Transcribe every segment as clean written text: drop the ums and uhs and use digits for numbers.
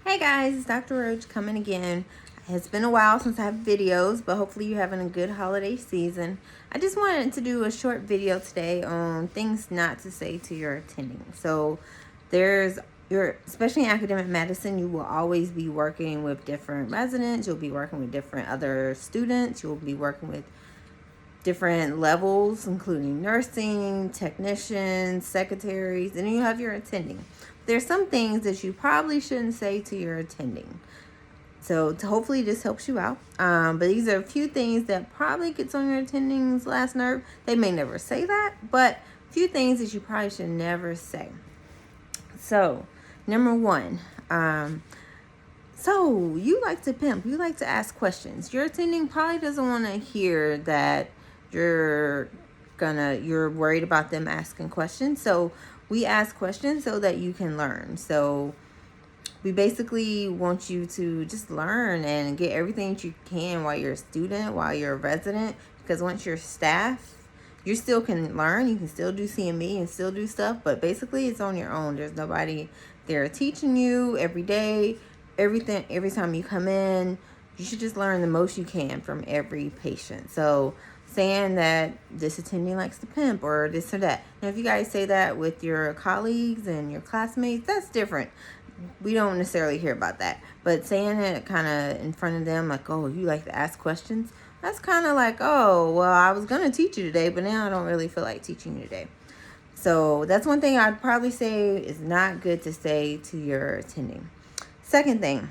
Hey guys, it's Dr. Roach coming again. It's been a while since I have videos, but hopefully you're having a good holiday season. I just wanted to do a short video today on things not to say to your attending. So especially in academic medicine, you will always be working with different residents. You'll be working with different other students. You'll be working with different levels, including nursing, technicians, secretaries, and then you have your attending. There's some things that you probably shouldn't say to your attending. So hopefully this helps you out. But these are a few things that probably gets on your attending's last nerve. They may never say that, but a few things that you probably should never say. So, number one, so you like to pimp, you like to ask questions. Your attending probably doesn't want to hear that you're worried about them asking questions. So we ask questions so that you can learn. So we basically want you to just learn and get everything that you can while you're a student, while you're a resident, because once you're staff, you still can learn. You can still do CME and still do stuff, but basically it's on your own. There's nobody there teaching you every day. Everything, every time you come in, you should just learn the most you can from every patient. So saying that this attending likes to pimp or this or that. Now, if you guys say that with your colleagues and your classmates, that's different. We don't necessarily hear about that. But saying it kind of in front of them, like, oh, you like to ask questions, that's kind of like, oh, well, I was going to teach you today, but now I don't really feel like teaching you today. So that's one thing I'd probably say is not good to say to your attending. Second thing,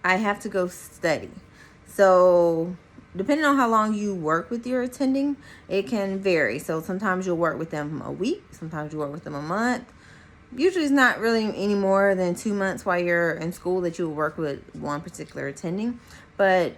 I have to go study. So depending on how long you work with your attending, it can vary. So sometimes you'll work with them a week, sometimes you work with them a month. Usually it's not really any more than 2 months while you're in school that you'll work with one particular attending. But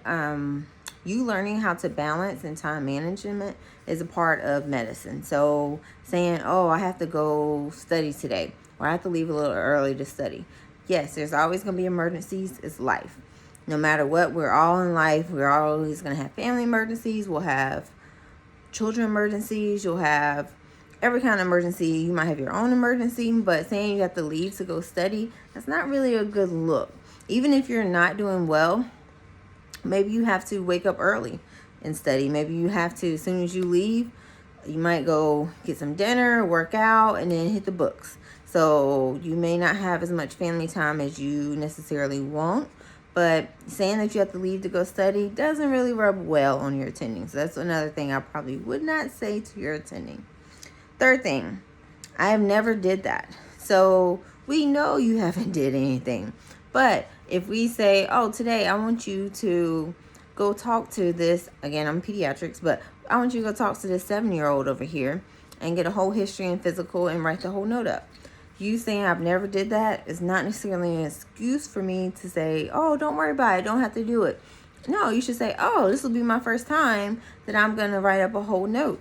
you learning how to balance and time management is a part of medicine. So saying, oh, I have to go study today, or I have to leave a little early to study. Yes, there's always going to be emergencies. It's life. No matter what, we're all in life. We're always going to have family emergencies. We'll have children emergencies. You'll have every kind of emergency. You might have your own emergency, but saying you have to leave to go study, that's not really a good look. Even if you're not doing well, maybe you have to wake up early and study. Maybe you have to, as soon as you leave, you might go get some dinner, work out, and then hit the books. So you may not have as much family time as you necessarily want, but saying that you have to leave to go study doesn't really rub well on your attending. So that's another thing I probably would not say to your attending. Third thing, I have never did that. So we know you haven't did anything. But if we say, oh, today I want you to go talk to this, again, I'm pediatrics, but I want you to go talk to this 7-year-old over here and get a whole history and physical and write the whole note up. You saying I've never did that is not necessarily an excuse for me to say, oh, don't worry about it, don't have to do it. No, you should say, oh, this will be my first time that I'm going to write up a whole note.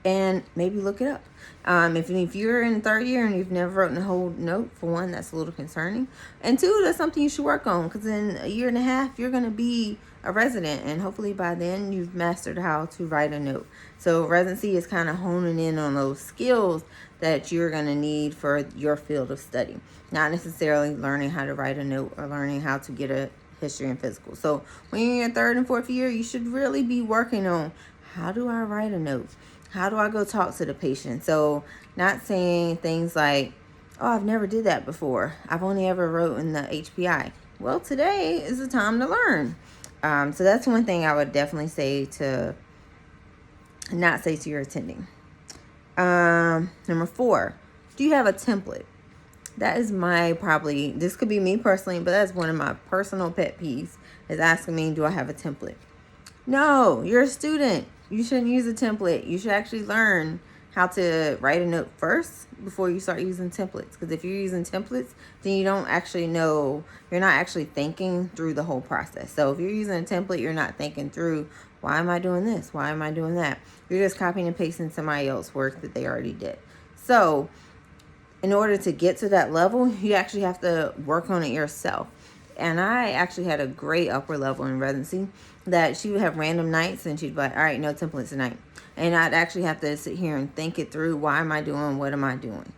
And maybe look it up. If you're in third year and you've never written a whole note, for one, that's a little concerning. And two, that's something you should work on, because in a year and a half, you're going to be a resident. And hopefully by then, you've mastered how to write a note. So residency is kind of honing in on those skills that you're going to need for your field of study. Not necessarily learning how to write a note or learning how to get a history and physical. So when you're in your third and fourth year, you should really be working on, how do I write a note? How do I go talk to the patient? So not saying things like, oh, I've never did that before. I've only ever wrote in the HPI. Well, today is the time to learn. So that's one thing I would definitely say to not say to your attending. Number 4, do you have a template? That is this could be me personally, but that's one of my personal pet peeves, is asking me, do I have a template? No, you're a student. You shouldn't use a template. You should actually learn how to write a note first before you start using templates. Because if you're using templates, then you don't actually know, you're not actually thinking through the whole process. So if you're using a template, you're not thinking through, why am I doing this? Why am I doing that? You're just copying and pasting somebody else's work that they already did. So in order to get to that level, you actually have to work on it yourself. And I actually had a great upper level in residency that she would have random nights and she'd be like, all right, no templates tonight. And I'd actually have to sit here and think it through. Why am I doing? What am I doing?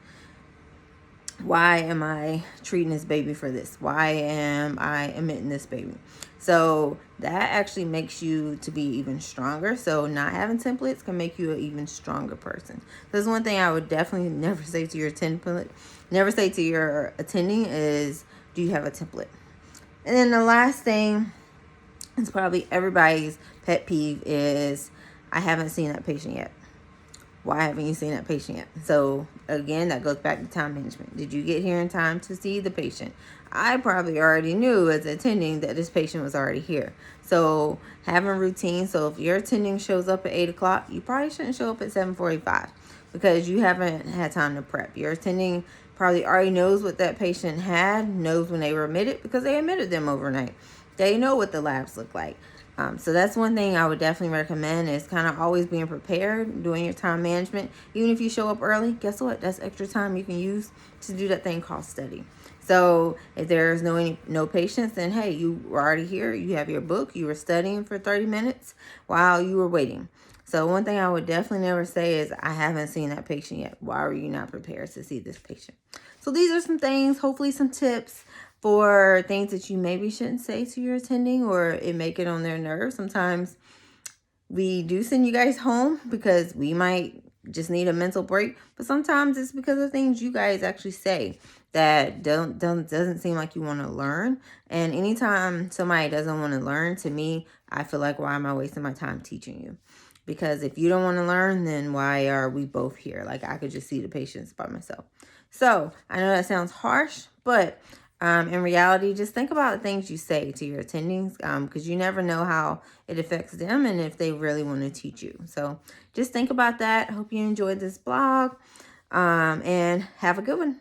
why am I treating this baby for this? Why am I admitting this baby? So that actually makes you to be even stronger. So not having templates can make you an even stronger person. That's one thing I would definitely never say to your template, never say to your attending is, do you have a template? And then the last thing, it's probably everybody's pet peeve, is I haven't seen that patient yet. Why haven't you seen that patient yet? So again, that goes back to time management. Did you get here in time to see the patient? I probably already knew as attending that this patient was already here. So having routine. So if your attending shows up at 8 o'clock, you probably shouldn't show up at 7:45 because you haven't had time to prep. Your attending probably already knows what that patient had, knows when they were admitted because they admitted them overnight. They know what the labs look like. So that's one thing I would definitely recommend, is kind of always being prepared, doing your time management. Even if you show up early, guess what? That's extra time you can use to do that thing called study. So if there's no patients, then hey, you were already here. You have your book. You were studying for 30 minutes while you were waiting. So one thing I would definitely never say is, I haven't seen that patient yet. Why were you not prepared to see this patient? So these are some things, hopefully some tips for things that you maybe shouldn't say to your attending, or it may get on their nerves. Sometimes we do send you guys home because we might just need a mental break, but sometimes it's because of things you guys actually say that doesn't seem like you want to learn. And anytime somebody doesn't want to learn, to me, I feel like, why am I wasting my time teaching you? Because if you don't want to learn, then why are we both here? Like, I could just see the patients by myself. So I know that sounds harsh, but in reality, just think about the things you say to your attendings, because you never know how it affects them and if they really want to teach you. So just think about that. Hope you enjoyed this blog, and have a good one.